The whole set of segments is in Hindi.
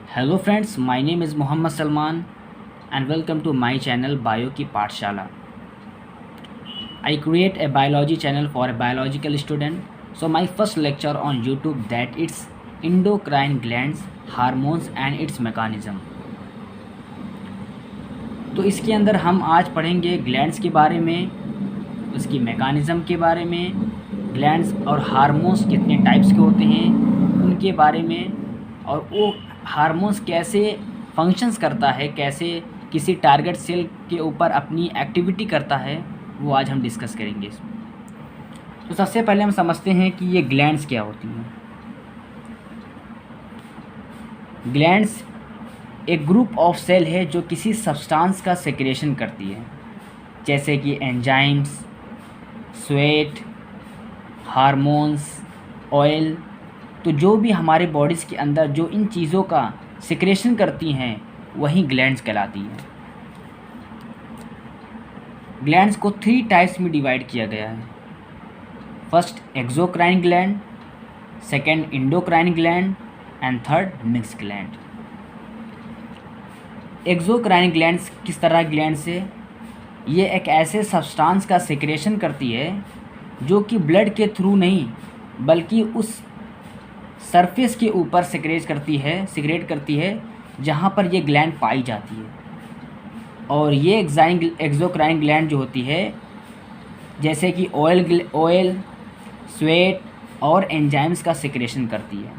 Hello friends, my name is Muhammad Salman and welcome to my channel Bio की पाठशाला. I create a biology channel for a biological student. So my first lecture on YouTube that it's endocrine glands, hormones and its mechanism. तो इसके अंदर हम आज पढ़ेंगे ग्लैंड्स के बारे में, उसकी मैकेनिज़्म के बारे में, ग्लैंड्स और हार्मोन्स कितने टाइप्स के होते हैं उनके बारे में, और वो हार्मोन्स कैसे फंक्शंस करता है, कैसे किसी टारगेट सेल के ऊपर अपनी एक्टिविटी करता है, वो आज हम डिस्कस करेंगे इसमें। तो सबसे पहले हम समझते हैं कि ये ग्लैंड्स क्या होती हैं। ग्लैंड्स एक ग्रुप ऑफ सेल है जो किसी सब्सटेंस का सेक्रेशन करती है, जैसे कि एंजाइम्स, स्वेट, हार्मोन्स, ऑयल। तो जो भी हमारे बॉडीज़ के अंदर जो इन चीज़ों का सिक्रेशन करती हैं वही ग्लैंड्स कहलाती हैं। ग्लैंड्स को 3 टाइप्स में डिवाइड किया गया है। First exocrine gland, second endocrine gland and third mix gland. Exocrine glands किस तरह ग्लैंड्स है? ये एक ऐसे सब्सटेंस का सिक्रेशन करती है जो कि ब्लड के थ्रू नहीं बल्कि उस सरफेस के ऊपर सिक्रेट करती है जहाँ पर ये ग्लैंड पाई जाती है। और ये एक्सोक्राइन ग्लैंड जो होती है, जैसे कि ऑयल, स्वेट और एंजाइम्स का सिक्रेशन करती है।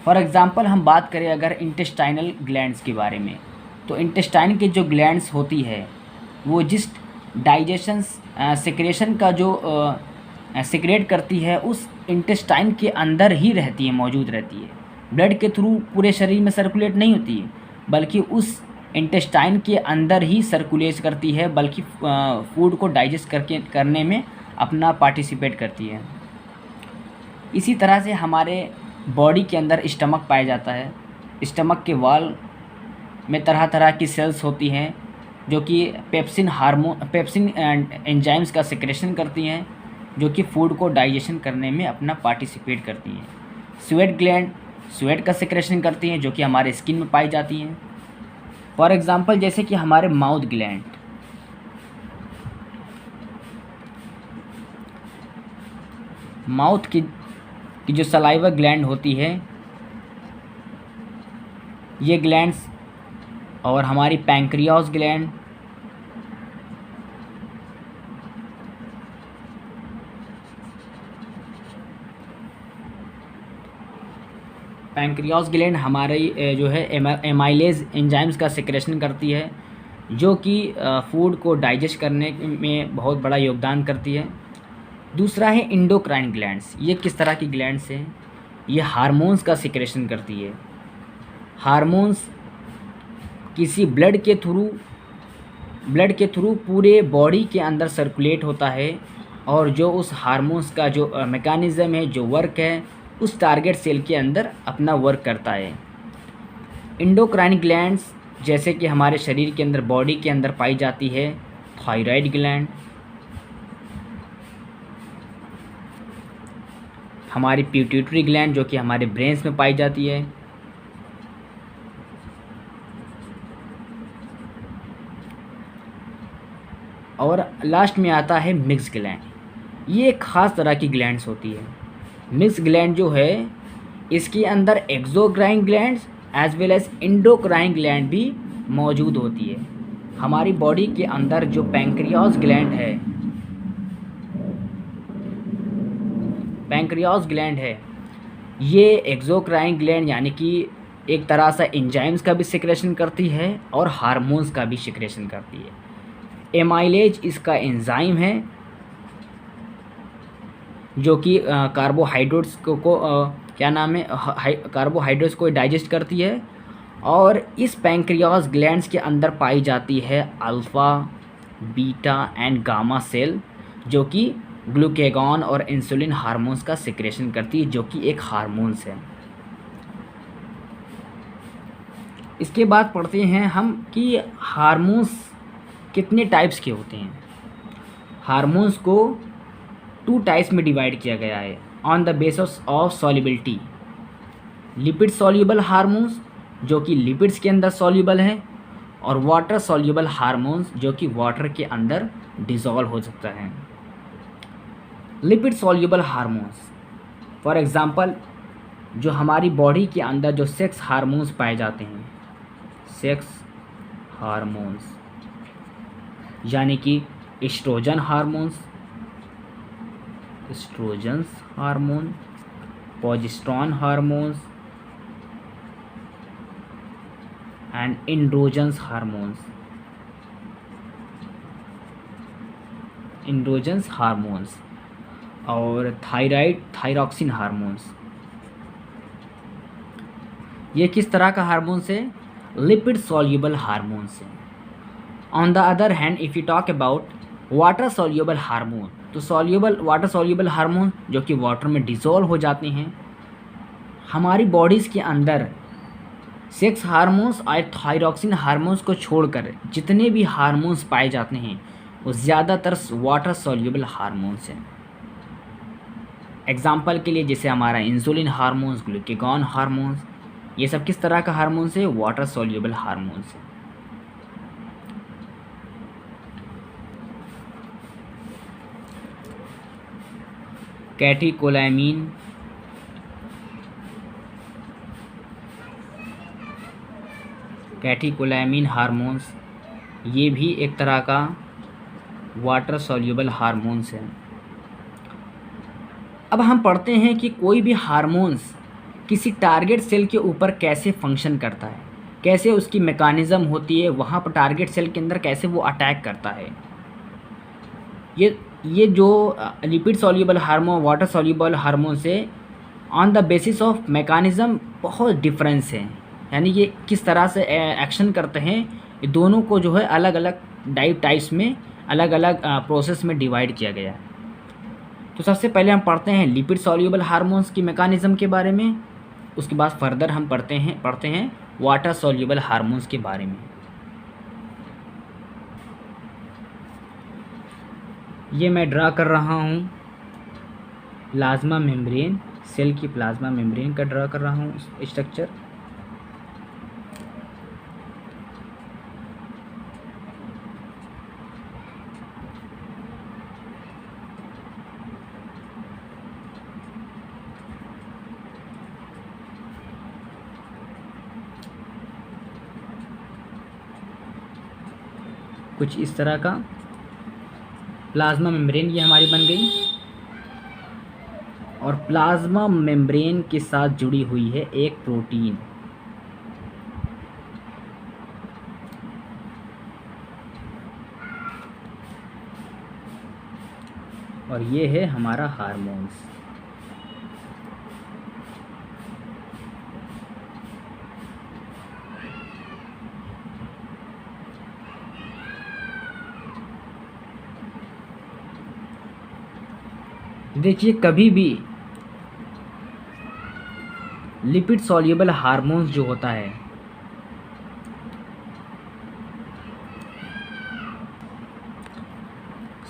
फॉर एग्ज़ाम्पल हम बात करें अगर इंटेस्टाइनल ग्लैंड्स के बारे में, तो इंटेस्टाइन की जो ग्लैंड्स होती है वो जिस डाइजेशन सिक्रेशन का जो सिक्रेट करती है उस इंटेस्टाइन के अंदर ही रहती है, मौजूद रहती है। ब्लड के थ्रू पूरे शरीर में सर्कुलेट नहीं होती है बल्कि उस इंटेस्टाइन के अंदर ही सर्कुलेट करती है, बल्कि फूड को डाइजेस्ट करने में अपना पार्टिसिपेट करती है। इसी तरह से हमारे बॉडी के अंदर स्टमक पाया जाता है। स्टमक के वॉल में तरह तरह की सेल्स होती हैं जो कि पेप्सिन एंजाइम्स का सिक्रेशन करती हैं, जो कि फूड को डाइजेशन करने में अपना पार्टिसिपेट करती हैं। स्वेट ग्लैंड स्वेट का सिक्रेशन करती हैं जो कि हमारे स्किन में पाई जाती हैं। फॉर एग्ज़ाम्पल जैसे कि हमारे माउथ ग्लैंड, माउथ की जो सलाइवा ग्लैंड होती है, ये ग्लैंड्स, और हमारी पैंक्रियास ग्लैंड, हमारी जो है एमाइलेज एंजाइम्स का सिक्रेशन करती है जो कि फूड को डाइजेस्ट करने में बहुत बड़ा योगदान करती है। दूसरा है एंडोक्राइन ग्लैंड्स। ये किस तरह की ग्लैंड्स हैं? ये हार्मोन्स का सिक्रेशन करती है। हार्मोन्स किसी ब्लड के थ्रू पूरे बॉडी के अंदर सर्कुलेट होता है, और जो उस हार्मोन्स का जो मैकेनिज़्म है, जो वर्क है, उस टारगेट सेल के अंदर अपना वर्क करता है। एंडोक्राइन ग्लैंड्स जैसे कि हमारे शरीर के अंदर, बॉडी के अंदर पाई जाती है थायराइड ग्लैंड, हमारी पिट्यूटरी ग्लैंड जो कि हमारे ब्रेन्स में पाई जाती है, और लास्ट में आता है मिक्स ग्लैंड। ये एक ख़ास तरह की ग्लैंड्स होती है। मिक्स ग्लैंड जो है इसके अंदर exocrine glands as well as endocrine gland भी मौजूद होती है। हमारी बॉडी के अंदर जो पैंक्रियास ग्लैंड है, ये एक्सोक्राइन ग्लैंड यानी कि एक तरह से एंजाइम्स का भी सिक्रेशन करती है और हार्मोन्स का भी सिक्रेशन करती है। एमाइलेज इसका एंजाइम है जो कि कार्बोहाइड्रेट्स कार्बोहाइड्रेट्स को डाइजेस्ट करती है। और इस पैंक्रियास ग्लैंड्स के अंदर पाई जाती है alpha, beta and gamma cell, जो कि ग्लूकेगॉन और इंसुलिन हार्मोन्स का सिक्रेशन करती है, जो कि एक हार्मोन्स है। इसके बाद पढ़ते हैं हम कि हार्मोन्स कितने टाइप्स के होते हैं। हार्मोन्स को 2 टाइप्स में डिवाइड किया गया है on the basis of solubility. Lipid soluble hormones जो कि लिपिड्स के अंदर सॉल्युबल है, और वाटर सॉल्युबल हार्मोन्स जो कि वाटर के अंदर डिसॉल्व हो सकता है। Lipid soluble hormones, for example जो हमारी बॉडी के अंदर जो सेक्स हार्मोन्स पाए जाते हैं, सेक्स हार्मोन्स यानी कि oestrogen hormones, oestrogens hormone, progesterone hormones and androgens hormones, androgens hormones और थायरॉक्सिन हार्मोन्स। ये किस तरह का हार्मोन्स है? लिपिड सॉल्युबल हार्मोन्स है। On the other hand if you talk about water soluble hormone, तो वाटर सॉल्युबल हार्मोन जो कि वाटर में डिसॉल्व हो जाते हैं, हमारी बॉडीज़ के अंदर सेक्स हार्मोन्स और थायरॉक्सिन हार्मोन्स को छोड़कर जितने भी हार्मोन्स पाए जाते हैं वो ज़्यादातर वाटर सॉल्युबल हार्मोन्स हैं। एग्जाम्पल के लिए जैसे हमारा इंसुलिन हार्मोन्स, ग्लूकागॉन हार्मोन्स, ये सब किस तरह का हार्मोन्स है? वाटर सॉल्युबल हार्मोन्स है। कैटेकोलामीन, कैटेकोलामीन हार्मोन्स ये भी एक तरह का वाटर सॉल्युबल हार्मोन्स है। अब हम पढ़ते हैं कि कोई भी हार्मोन्स किसी टारगेट सेल के ऊपर कैसे फंक्शन करता है, कैसे उसकी मैकेनिज़्म होती है, वहाँ पर टारगेट सेल के अंदर कैसे वो अटैक करता है। ये जो lipid soluble hormone, water soluble hormone से on the basis of mechanism बहुत डिफरेंस है, यानी ये किस तरह से एक्शन करते हैं, ये दोनों को जो है अलग अलग टाइप्स में, अलग अलग प्रोसेस में डिवाइड किया गया है। तो सबसे पहले हम पढ़ते हैं लिपिड सॉल्युबल हार्मोन्स की मैकेनिज़्म के बारे में, उसके बाद फर्दर हम पढ़ते हैं वाटर सॉल्युबल हार्मोन्स के बारे में। ये मैं ड्रा कर रहा हूँ प्लाज्मा मेम्ब्रेन, सेल की प्लाज्मा मेम्ब्रेन का ड्रा कर रहा हूँ स्ट्रक्चर। कुछ इस तरह का प्लाज्मा मेम्ब्रेन ये हमारी बन गई, और प्लाज्मा मेम्ब्रेन के साथ जुड़ी हुई है एक प्रोटीन, और ये है हमारा हार्मोन्स। देखिए कभी भी लिपिड सॉल्युबल हार्मोन्स जो होता है,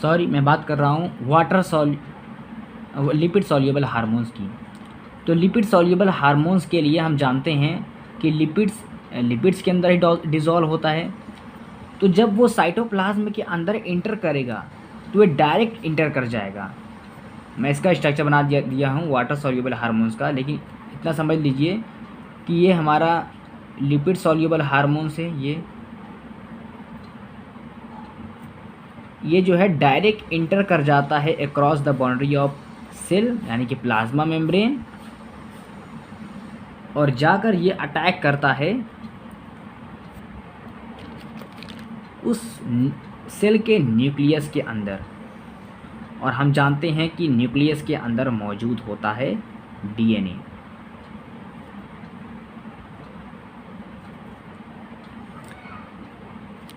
सॉरी मैं बात कर रहा हूँ लिपिड सॉल्युबल हार्मोन्स की। तो लिपिड सॉल्युबल हार्मोन्स के लिए हम जानते हैं कि लिपिड्स के अंदर ही डिसॉल्व होता है। तो जब वो साइटोप्लाज्म के अंदर इंटर करेगा तो ये डायरेक्ट इंटर कर जाएगा। मैं इसका स्ट्रक्चर बना दिया हूँ वाटर सॉल्युबल हार्मोन्स का, लेकिन इतना समझ लीजिए कि ये हमारा लिपिड सॉल्युबल हार्मोन्स है। ये जो है डायरेक्ट इंटर कर जाता है across the boundary of cell यानी कि प्लाज्मा मेम्ब्रेन, और जाकर ये अटैक करता है उस सेल के न्यूक्लियस के अंदर। और हम जानते हैं कि न्यूक्लियस के अंदर मौजूद होता है डीएनए।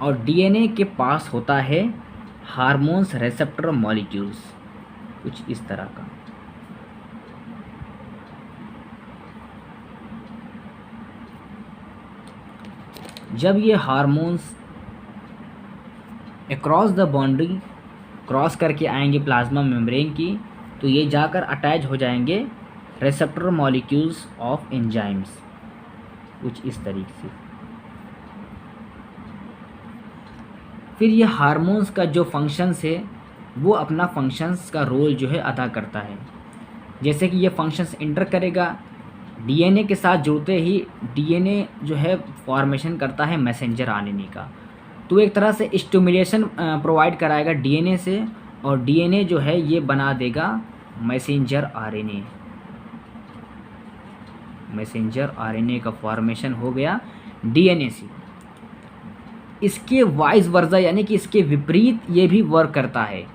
और डीएनए के पास होता है हार्मोन्स रिसेप्टर मॉलिक्यूल्स, कुछ इस तरह का। जब ये hormones across the boundary cross करके आएंगे प्लाज्मा मेम्ब्रेन की, तो ये जाकर अटैच हो जाएंगे रिसेप्टर मॉलिक्यूल्स ऑफ एंजाइम्स। कुछ इस तरीके से। फिर ये हार्मोन्स का जो फंक्शंस है वो अपना फंक्शंस का रोल जो है अदा करता है। जैसे कि ये फंक्शंस इंटर करेगा, डीएनए के साथ जुड़ते ही डीएनए जो है फॉर्मेशन करता है मैसेंजर आरएनए का। तो एक तरह से स्टिमुलेशन प्रोवाइड कराएगा डीएनए से, और डीएनए जो है ये बना देगा मैसेंजर आरएनए। मैसेंजर आरएनए का फॉर्मेशन हो गया डीएनए से। इसके वाइस वर्सा यानी कि इसके विपरीत ये भी वर्क करता है,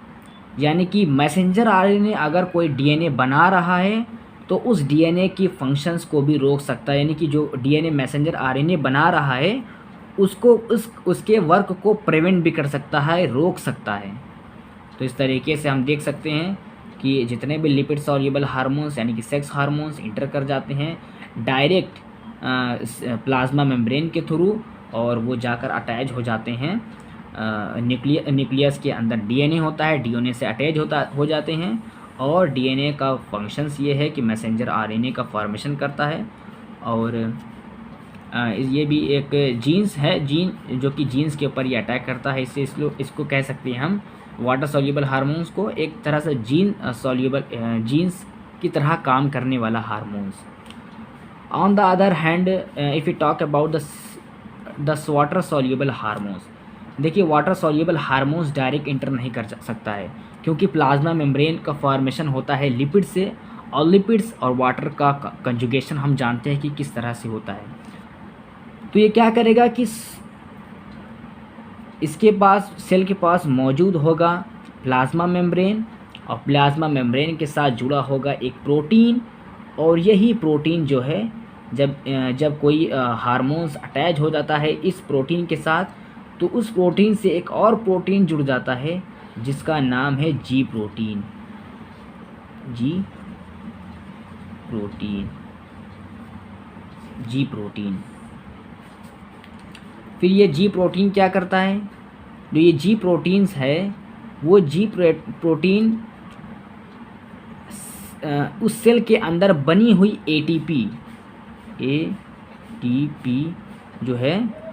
यानी कि मैसेंजर आरएनए अगर कोई डीएनए बना रहा है तो उस डीएनए की फंक्शंस को भी रोक सकता है, यानी कि जो डीएनए मैसेंजर आरएनए बना रहा है उसको उसके वर्क को प्रिवेंट भी कर सकता है, रोक सकता है। तो इस तरीके से हम देख सकते हैं कि जितने भी लिपिड सॉल्युबल हार्मोन्स यानी कि सेक्स हार्मोन्स इंटर कर जाते हैं डायरेक्ट प्लाज्मा मेम्ब्रेन के थ्रू, और वो जाकर अटैच हो जाते हैं न्यूक्लियस के अंदर। डीएनए होता है, डीएनए से अटैच हो जाते हैं, और डीएनए का फंक्शंस ये है कि मैसेंजर आरएनए का फॉर्मेशन करता है। और ये भी एक जीन्स है, जीन जो कि जीन्स के ऊपर ये अटैक करता है। इसको कह सकते हैं हम वाटर सॉल्युबल हार्मोन्स को एक तरह से जीन्स की तरह काम करने वाला hormones. On the other hand if you talk about the water soluble hormones, देखिए water soluble hormones direct inter नहीं कर सकता है, क्योंकि प्लाज्मा मेम्ब्रेन का फॉर्मेशन होता है लिपिड से, और लिपिड्स और वाटर का कंजुगेशन हम जानते हैं कि किस तरह से होता है। तो ये क्या करेगा कि इसके पास सेल के पास मौजूद होगा प्लाज्मा मेम्ब्रेन, और प्लाज्मा मेम्ब्रेन के साथ जुड़ा होगा एक प्रोटीन, और यही प्रोटीन जो है जब कोई हार्मोन्स अटैच हो जाता है इस प्रोटीन के साथ, तो उस प्रोटीन से एक और प्रोटीन जुड़ जाता है जिसका नाम है जी प्रोटीन। फिर ये जी प्रोटीन क्या करता है, जो ये जी प्रोटीन्स है वो जी प्रोटीन उस सेल के अंदर बनी हुई एटीपी जो है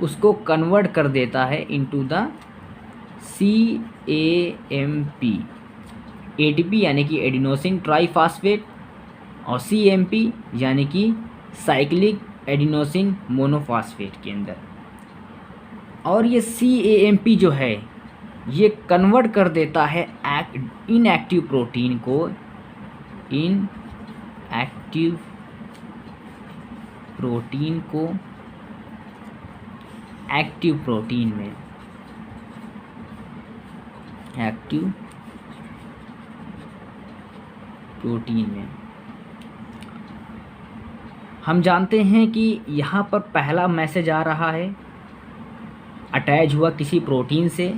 उसको कन्वर्ट कर देता है इनटू द CAMP। एटीपी यानी कि एडिनोसिन ट्राईफॉस्फेट, और CMP यानी कि साइक्लिक एडिनोसिन मोनोफॉस्फेट के अंदर। और ये CAMP जो है ये कन्वर्ट कर देता है इनएक्टिव प्रोटीन को एक्टिव प्रोटीन में। हम जानते हैं कि यहाँ पर पहला मैसेज आ रहा है, अटैच हुआ किसी प्रोटीन से,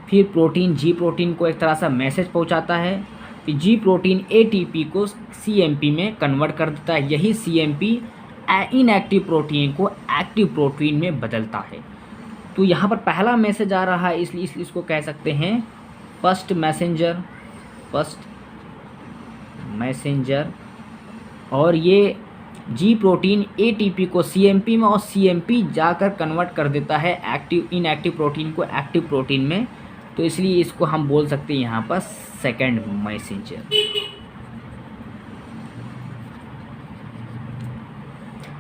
फिर प्रोटीन जी प्रोटीन को एक तरह से मैसेज पहुँचाता है, फिर जी प्रोटीन ATP को CMP में कन्वर्ट कर देता है। यही CMP इनएक्टिव प्रोटीन को एक्टिव प्रोटीन में बदलता है। तो यहाँ पर पहला मैसेज आ रहा है, इसलिए इसको कह सकते हैं फर्स्ट मैसेंजर। और ये जी प्रोटीन ATP को CMP में, और CMP जाकर कन्वर्ट कर देता है इनएक्टिव प्रोटीन को एक्टिव प्रोटीन में। तो इसलिए इसको हम बोल सकते हैं यहाँ पर सेकंड मैसेंजर।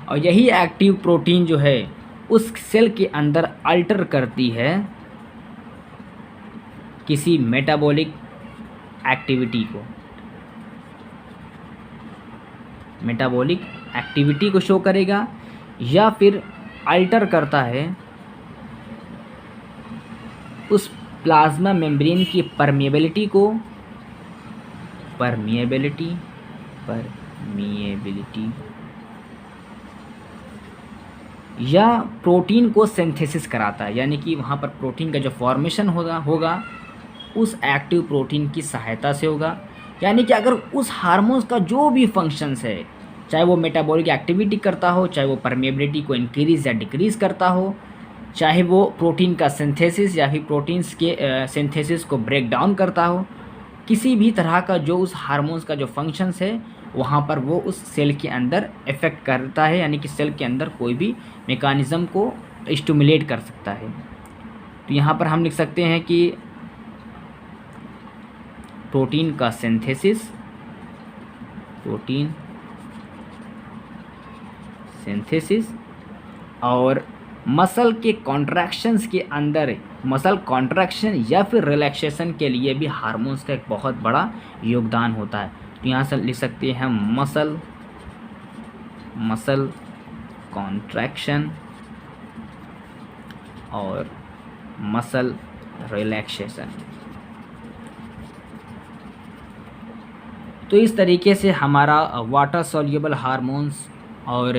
और यही एक्टिव प्रोटीन जो है उस सेल के अंदर अल्टर करती है किसी मेटाबॉलिक एक्टिविटी को शो करेगा, या फिर अल्टर करता है उस प्लाज्मा मेम्ब्रेन की परमिएबिलिटी को, या प्रोटीन को सिंथेसिस कराता है, यानी कि वहाँ पर प्रोटीन का जो फॉर्मेशन होगा उस एक्टिव प्रोटीन की सहायता से होगा। यानी कि अगर उस हार्मोन्स का जो भी फंक्शंस है, चाहे वो मेटाबॉलिक एक्टिविटी करता हो, चाहे वो परमिएबिलिटी को इंक्रीज या डिक्रीज़ करता हो, चाहे वो प्रोटीन का सिंथेसिस या फिर प्रोटीन्स के सिंथेसिस को ब्रेक डाउन करता हो, किसी भी तरह का जो उस हार्मोन्स का जो फंक्शंस है वहाँ पर वो उस सेल के अंदर इफ़ेक्ट करता है, यानी कि सेल के अंदर कोई भी मेकानिज़म को स्टिमुलेट कर सकता है। तो यहाँ पर हम लिख सकते हैं कि प्रोटीन का सिंथेसिस, प्रोटीन सिंथेसिस और मसल के कॉन्ट्रैक्शंस के अंदर मसल कॉन्ट्रैक्शन या फिर रिलैक्सेशन के लिए भी हार्मोन्स का एक बहुत बड़ा योगदान होता है। तो यहाँ से लिख सकते हैं मसल कॉन्ट्रैक्शन और मसल रिलैक्सेशन। तो इस तरीके से हमारा वाटर सॉल्युबल हार्मोन्स और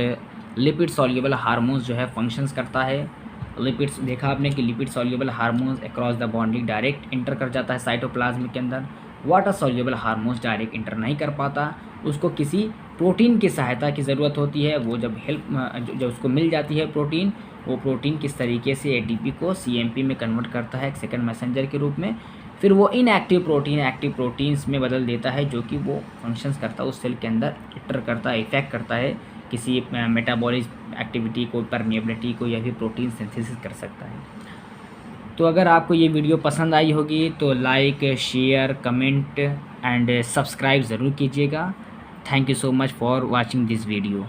लिपिड सॉल्युबल हार्मोन्स जो है फंक्शंस करता है। लिपिड्स देखा आपने कि lipid soluble hormones across the body direct inter कर जाता है साइटोप्लाज्म के अंदर। Water soluble hormones direct inter नहीं कर पाता, उसको किसी प्रोटीन की सहायता की ज़रूरत होती है। वो जब जब उसको मिल जाती है प्रोटीन, वो प्रोटीन किस तरीके से एटीपी को सीएमपी में कन्वर्ट करता है एक सेकंड मैसेंजर के रूप में, फिर वो इनएक्टिव प्रोटीन एक्टिव प्रोटीन्स में बदल देता है, जो कि वो फंक्शंस करता है उस सेल के अंदर, इंटर करता है, इफेक्ट करता है किसी मेटाबॉलिक एक्टिविटी को, परमिएबिलिटी को, या फिर प्रोटीन सिंथेसिस कर सकता है। तो अगर आपको ये वीडियो पसंद आई होगी तो like, share, comment and subscribe ज़रूर कीजिएगा। Thank you so much for watching this video.